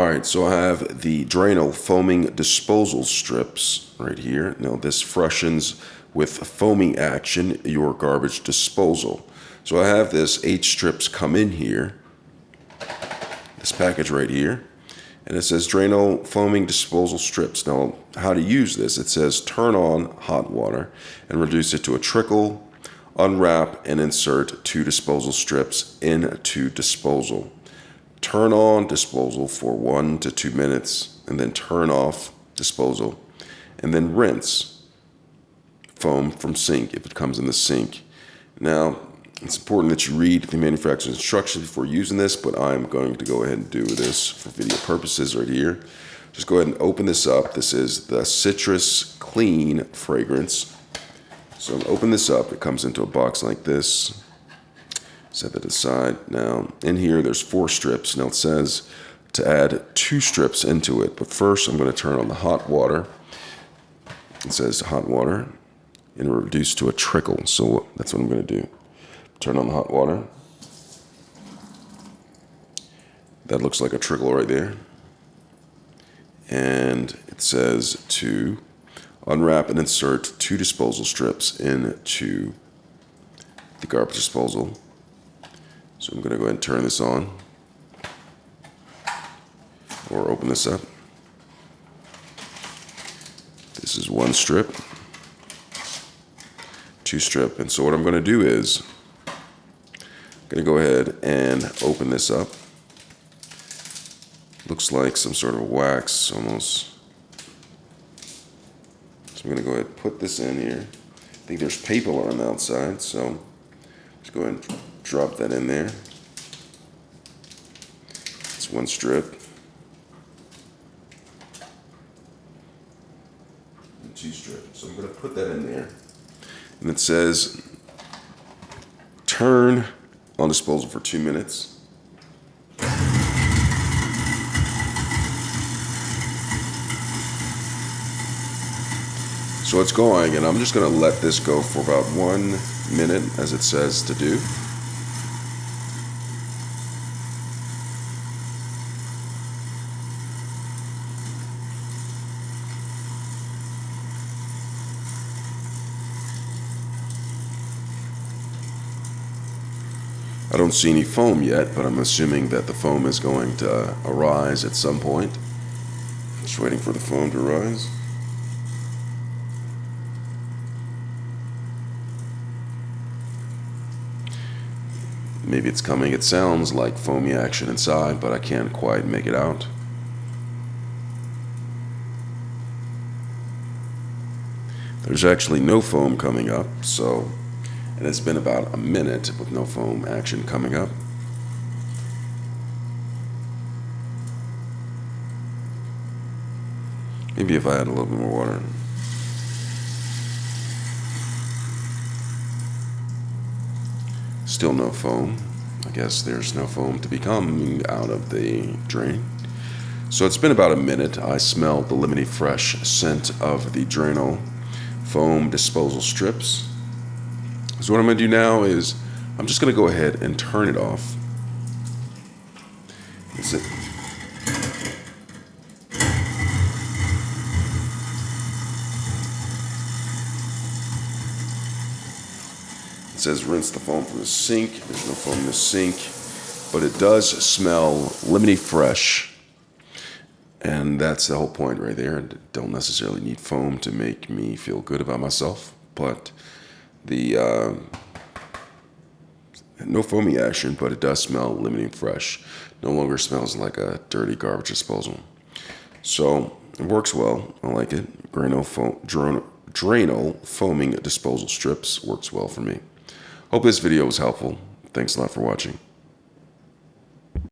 Alright, so I have the Drano Foaming Disposal Strips right here. Now this freshens with foaming action your garbage disposal. So I have this 8 strips come in here, this package right here, and it says Drano Foaming Disposal Strips. Now how to use this, it says turn on hot water and reduce it to a trickle, unwrap and insert 2 disposal strips into disposal. Turn on disposal for 1 to 2 minutes and then turn off disposal and then rinse foam from sink if it comes in the sink. Now it's important that you read the manufacturer's instructions before using this, but I'm going to go ahead and do this for video purposes right here. Just go ahead and open this up. This is the Citrus Clean fragrance. So I'm open this up. It comes into a box like this. Set that aside. Now, in here, there's 4 strips. Now, it says to add 2 strips into it. But first, I'm going to turn on the hot water. It says hot water and reduce to a trickle. So that's what I'm going to do. Turn on the hot water. That looks like a trickle right there. And it says to unwrap and insert 2 disposal strips into the garbage disposal. So I'm going to go ahead and turn this on or open this up. This is 1 strip, 2 strip. And so what I'm going to do is I'm going to go ahead and open this up. Looks like some sort of wax almost. So I'm going to go ahead and put this in here. I think there's paper on the outside, so just go ahead and drop that in there. It's 1 strip. And 2 strips. So I'm going to put that in there. And it says turn on disposal for 2 minutes. So it's going, and I'm just going to let this go for about 1 minute as it says to do. I don't see any foam yet, but I'm assuming that the foam is going to arise at some point. Just waiting for the foam to rise. Maybe it's coming. It sounds like foamy action inside, but I can't quite make it out. There's actually no foam coming up, so and it's been about a minute with no foam action coming up. Maybe if I add a little bit more water. Still no foam. I guess there's no foam to be coming out of the drain. So it's been about a minute. I smell the lemony fresh scent of the Drano Foam Disposal Strips. So what I'm going to do now is I'm just going to go ahead and turn it off. That's it. It says rinse the foam from the sink. There's no foam in the sink, but it does smell lemony fresh. And that's the whole point right there. I don't necessarily need foam to make me feel good about myself, but the no foamy action, but it does smell lemony fresh. No longer smells like a dirty garbage disposal. So it works well. I like it. Drano Foaming Disposal Strips works well for me. Hope this video was helpful. Thanks a lot for watching.